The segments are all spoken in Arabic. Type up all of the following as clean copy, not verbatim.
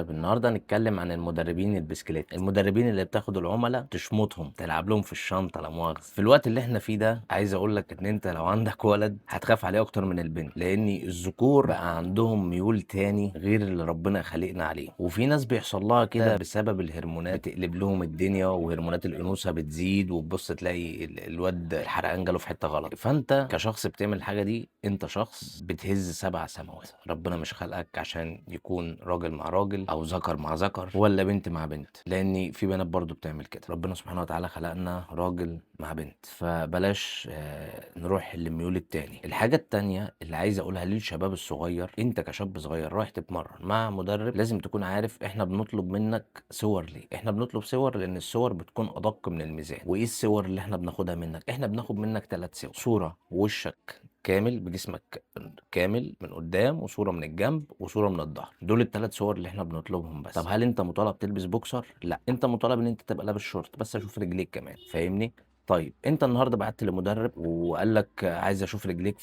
طيب النهارده هنتكلم عن المدربين البسكليت، المدربين اللي بتاخد العملاء تشمطهم تلعب لهم في الشنطه لا مؤاخذه. في الوقت اللي احنا فيه ده عايز اقول لك ان انت لو عندك ولد هتخاف عليه اكتر من البنت، لان الذكور بقى عندهم ميول تاني غير اللي ربنا خلقنا عليه، وفي ناس بيحصل لها كده بسبب الهرمونات بتقلب لهم الدنيا، وهرمونات الانوثه بتزيد، وتبص تلاقي الواد الحرقان جاله في حته غلط. فانت كشخص بتعمل الحاجه دي انت شخص بتهز سبع سماوات. ربنا مش خلقك عشان يكون راجل مع راجل او ذكر مع ذكر ولا بنت مع بنت، لان في بنات برضو بتعمل كده. ربنا سبحانه وتعالى خلقنا راجل مع بنت، فبلاش نروح للميول التاني. الحاجه التانيه اللي عايز اقولها للشباب الصغير، انت كشاب صغير رايح تتمرن مع مدرب لازم تكون عارف احنا بنطلب منك صور ليه. احنا بنطلب صور لان الصور بتكون ادق من الميزان. وايه الصور اللي احنا بناخدها منك؟ احنا بناخد منك 3 صور: صوره وشك كامل بجسمك كامل من قدام، وصوره من الجنب، وصوره من الظهر. دول ال3 صور اللي احنا بنطلبهم بس. طب هل انت مطالب تلبس بوكسر؟ لا، انت مطالب ان انت تبقى لابس شورت بس اشوف رجليك كمان، فاهمني؟ طيب انت النهارده بعت لمدرب وقال لك عايز اشوف رجليك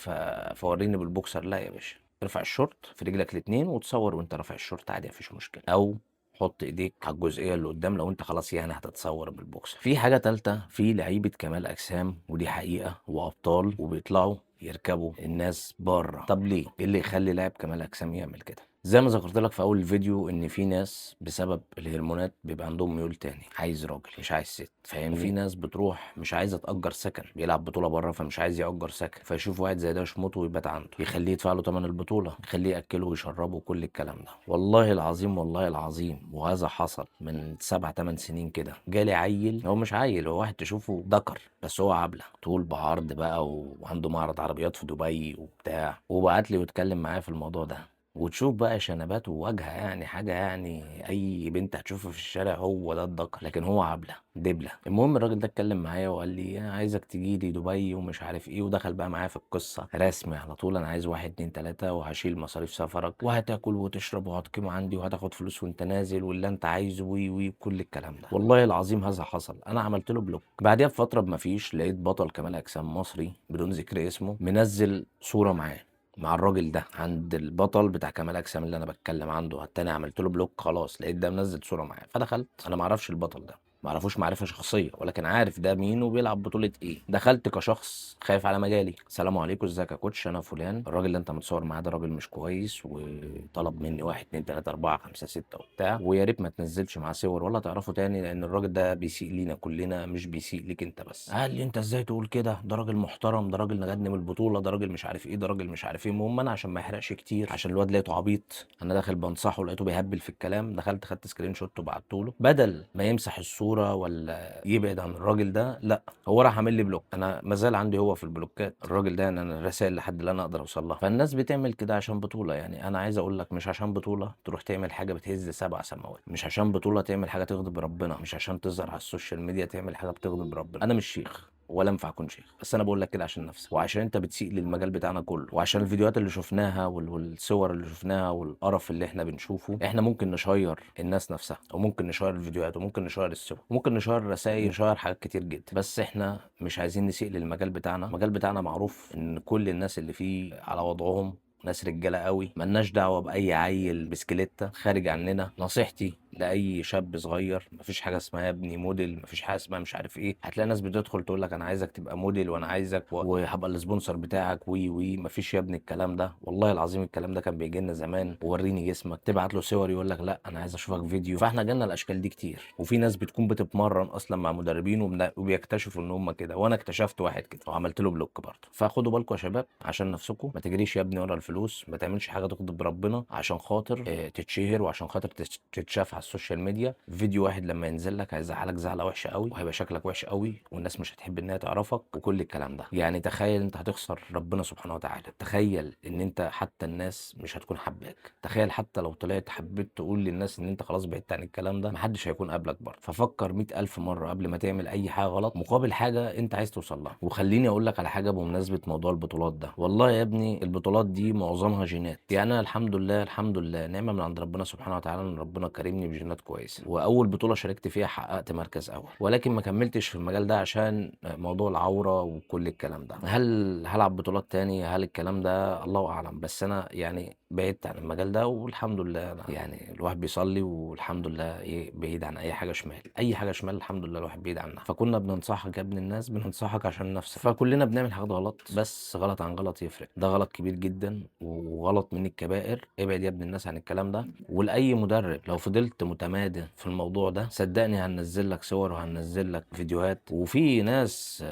فوريني بالبوكسر. لا يا باشا، ارفع الشورت في رجلك الاتنين وتصور وانت رافع الشورت عادي، مفيش مشكله. او حط ايديك على الجزئيه اللي قدام لو انت خلاص يعني هتتصور بالبوكسر. في حاجه تالته، في لعيبه كمال اجسام، ودي حقيقه وابطال وبيطلعوا يركبوا الناس بره. طب ليه؟ ايه اللي يخلي لاعب كمال اجسام يعمل كده؟ زي ما ذكرت لك في اول الفيديو ان في ناس بسبب الهرمونات بيبقى عندهم ميول تاني، عايز راجل مش عايز ست، فاهمني؟ وفي ناس بتروح مش عايزه تاجر سكن، بيلعب بطوله بره فمش عايز ياجر سكن، فيشوف واحد زي ده يشمطه ويبات عنده، يخليه يدفع له ثمن البطوله، يخليه ياكله ويشربه وكل الكلام ده. والله العظيم والله العظيم، وهذا حصل من 7 8 سنين كده. جالي عيل، هو مش عيل، هو واحد تشوفه ذكر بس هو عبله، طول بعرض بقى، وعنده معرض عربيات في دبي وبتاع، وبعت لي واتكلم معايا في الموضوع ده. وتشوف بقى شنبات وواجهه، يعني حاجه يعني اي بنت هتشوفها في الشارع هو ده الذكر، لكن هو عبله دبله. المهم الراجل ده اتكلم معايا وقال لي أنا عايزك تجي لي دبي ومش عارف ايه، ودخل بقى معايا في القصه رسمي على طول. انا عايز 1 2 3 وهشيل مصاريف سفرك وهتاكل وتشرب وهتقيم عندي وهتاخد فلوس وانت نازل واللي انت عايزه وي وي كل الكلام ده. والله العظيم هذا حصل. انا عملت له بلوك. بعديها بفتره بمفيش لقيت بطل كمال اجسام مصري بدون ذكر اسمه منزل صوره معاه مع الراجل ده عند البطل بتاع كمال اجسام اللي انا بتكلم عنده. التاني عملت له بلوك خلاص، لقيت ده منزل صوره معاه، فدخلت. انا ما اعرفش البطل ده، ما اعرفوش معرفه شخصيه، ولكن عارف ده مين وبيلعب بطوله ايه. دخلت كشخص خايف على مجالي: السلام عليكم، ازيك يا كوتش، انا فلان، الراجل اللي انت متصور معاه ده راجل مش كويس، وطلب مني 1 2 3 4 5 6 وبتاع، ويا ريت ما تنزلش معاه صور ولا تعرفه تاني، لان الراجل ده بيسيء لينا كلنا مش بيسيء ليك انت بس. قال لي انت ازاي تقول كده؟ ده راجل محترم، ده راجل نجدني من البطوله، ده راجل مش عارف ايه، ده راجل مش عارف ايه. المهم انا عشان ما يحرقش كتير، عشان الواد لقيته عبيط، انا داخل بنصحه لقيته بيهبل في الكلام، دخلت خدت سكرين شوت وبعته له. بدل ما يمسح الصوره ولا يبعد عن الراجل ده، لا، هو راح عامل لي بلوك. انا مازال عندي هو في البلوكات الراجل ده، يعني انا الرسائل لحد اللي انا اقدر اوصل لها. فالناس بتعمل كده عشان بطوله. يعني انا عايز اقول لك مش عشان بطوله تروح تعمل حاجه بتهز 7 سماوات، مش عشان بطوله تعمل حاجه تغضب ربنا، مش عشان تظهر على السوشيال ميديا تعمل حاجه بتغضب ربنا. انا مش شيخ ولا ينفع اكون شيخ، بس انا بقول لك كده عشان نفسك وعشان انت بتسيء للمجال بتاعنا كله، وعشان الفيديوهات اللي شفناها والصور اللي شفناها والقرف اللي احنا بنشوفه. احنا ممكن نشير الناس نفسها، وممكن نشير الفيديوهات، وممكن نشير الصور، وممكن نشير الرسائل، نشير حاجات كتير جدا، بس احنا مش عايزين نسيء للمجال بتاعنا. المجال بتاعنا معروف ان كل الناس اللي فيه على وضعهم، ناس رجاله قوي، ملناش دعوه باي عيل بسكليته خارج عننا. نصيحتي لاي شاب صغير: مفيش حاجه اسمها يا ابني موديل، مفيش حاجه اسمها مش عارف ايه. هتلاقي ناس بتدخل تقول لك انا عايزك تبقى موديل وانا عايزك وهبقى السبونسر بتاعك وي وي. مفيش يا ابني الكلام ده، والله العظيم الكلام ده كان بيجي لنا زمان. ووريني جسمك، تبعت له صور يقول لك لا انا عايز اشوفك فيديو. فاحنا جالنا الاشكال دي كتير، وفي ناس بتكون بتتمرن اصلا مع مدربين وبيكتشفوا ان هم كده. وانا اكتشفت واحد كده وعملت له بلوك برضه. فخدوا بالكم يا شباب عشان نفسكم، ما تجريش يا ابني ورا الفلوس، ما تعملش حاجه تغضب ربنا عشان خاطر تتشهر، وعشان خاطر تتشاف على السوشيال ميديا. فيديو واحد لما ينزل لك هيزعلك زعله وحشه قوي، وهيبقى شكلك وحش قوي، والناس مش هتحب انها تعرفك وكل الكلام ده. يعني تخيل انت هتخسر ربنا سبحانه وتعالى، تخيل ان انت حتى الناس مش هتكون حباك، تخيل حتى لو طلعت حبيت تقول للناس ان انت خلاص بعدت عن الكلام ده، محدش هيكون قابلك برضه. ففكر 100,000 مره قبل ما تعمل اي حاجه غلط مقابل حاجه انت عايز توصل لها. وخليني اقول لك على حاجه بمناسبه موضوع البطولات ده. والله يا ابني البطولات دي معظمها جينات. يعني أنا الحمد لله، الحمد لله نعمة من عند ربنا سبحانه وتعالى إن ربنا كارمني بجينات كويسة، وأول بطولة شاركت فيها حققت مركز أول، ولكن ما كمّلتش في المجال ده عشان موضوع العورة وكل الكلام ده. هل هالعب بطولات تاني، هل الكلام ده الله أعلم، بس أنا يعني بعدت عن المجال ده والحمد لله. أنا يعني الواحد بيصلّي والحمد لله إيه، بعيد عن أي حاجة شمال، أي حاجة شمال الحمد لله الواحد بعيد عنها. فكنا بننصحك يا ابن الناس، بننصحك عشان نَفْسك، فكلنا بنعمل حاجات غلط، بس غلط عن غلط يفرق، ده غلط كبير جدًا وغلط من الكبائر. ابعد يا ابن الناس عن الكلام ده. ولأي مدرب لو فضلت متمادى في الموضوع ده صدّقني هننزّل لك صور وهننزّل لك فيديوهات، وفي ناس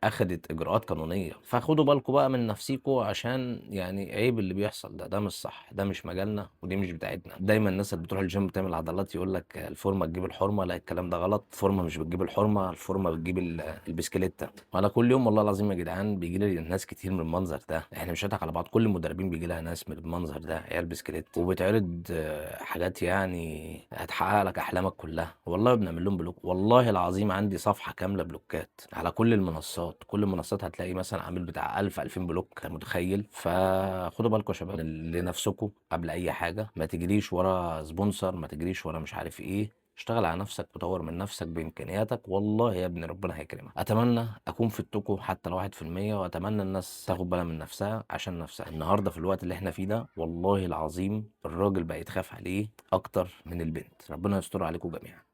أخدت إجراءات قانونية، فخدوا بالكم بقى من نَفْسيكم عشان يعني عيب اللي بيحصل ده، ده مش صح، ده مش مجالنا ودي مش بتاعتنا. دايمًا الناس اللي بتروح الgym بتعمل عضلات يقول لك الفورمة تجيب الحرمة، لأ الكلام ده غلط، الفورمة مش بتجيب الحرمة، الفورمة بتجيب البسكليتة. وأنا كل يوم والله العظيم يا جدعان بييجي لي ناس كتير من المنظر ده، إحنا مش هنضحك على بعض، كل المدربين بييجي لها ناس من المنظر ده، عيال بسكليت، وبتعرض حاجات يعني هتحقق لك أحلامك كلها. والله بنعمل لهم بلوك، والله العظيم عندي صفحة كاملة بلوكات على كل المنصات، كل المنصات هتلاقي مثلًا عامل بتاع 1000، 2000 بلوك، أنت متخيل؟ فخدوا بالكم يا شباب لنفسكم قبل أي حاجة، ما تجريش ورا sponsor، ما تجريش ورا مش عارف إيه. اشتغل على نفسك وطور من نفسك بإمكانياتك، والله يا ابني ربنا هيكرمك. أتمنى أكون فدتكم حتى لو 1%، وأتمنى الناس تاخد بالها من نفسها عشان نفسها. النهارده في الوقت اللي احنا فيه ده والله العظيم الراجل بقى يتخاف عليه أكتر من البنت. ربنا يستر عليكم جميعا.